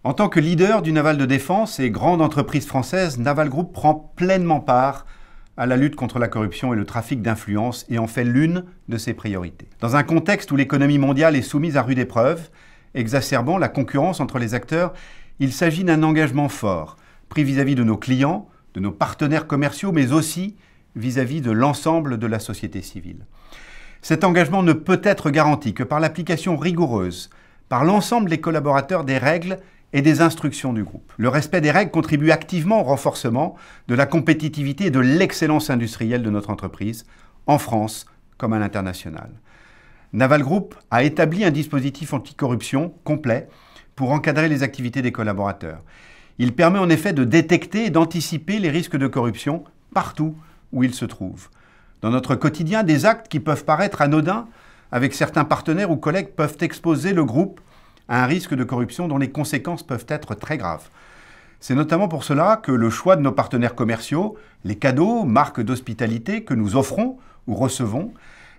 En tant que leader du naval de défense et grande entreprise française, Naval Group prend pleinement part à la lutte contre la corruption et le trafic d'influence et en fait l'une de ses priorités. Dans un contexte où l'économie mondiale est soumise à rude épreuve, exacerbant la concurrence entre les acteurs, il s'agit d'un engagement fort, pris vis-à-vis de nos clients, de nos partenaires commerciaux, mais aussi vis-à-vis de l'ensemble de la société civile. Cet engagement ne peut être garanti que par l'application rigoureuse, par l'ensemble des collaborateurs des règles et des instructions du groupe. Le respect des règles contribue activement au renforcement de la compétitivité et de l'excellence industrielle de notre entreprise, en France comme à l'international. Naval Group a établi un dispositif anticorruption complet pour encadrer les activités des collaborateurs. Il permet en effet de détecter et d'anticiper les risques de corruption partout où ils se trouvent. Dans notre quotidien, des actes qui peuvent paraître anodins avec certains partenaires ou collègues peuvent exposer le groupe à un risque de corruption dont les conséquences peuvent être très graves. C'est notamment pour cela que le choix de nos partenaires commerciaux, les cadeaux, marques d'hospitalité que nous offrons ou recevons,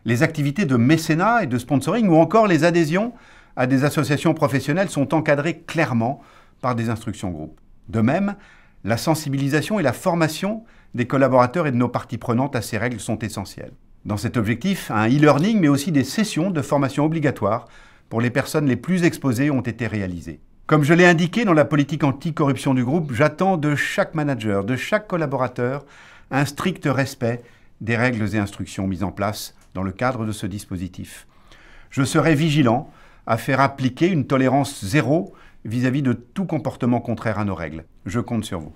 les activités de mécénat et de sponsoring ou encore les adhésions à des associations professionnelles sont encadrées clairement par des instructions groupes. De même, la sensibilisation et la formation des collaborateurs et de nos parties prenantes à ces règles sont essentielles. Dans cet objectif, un e-learning mais aussi des sessions de formation obligatoires pour les personnes les plus exposées ont été réalisées. Comme je l'ai indiqué dans la politique anticorruption du groupe, j'attends de chaque manager, de chaque collaborateur, un strict respect des règles et instructions mises en place dans le cadre de ce dispositif. Je serai vigilant à faire appliquer une tolérance zéro vis-à-vis de tout comportement contraire à nos règles. Je compte sur vous.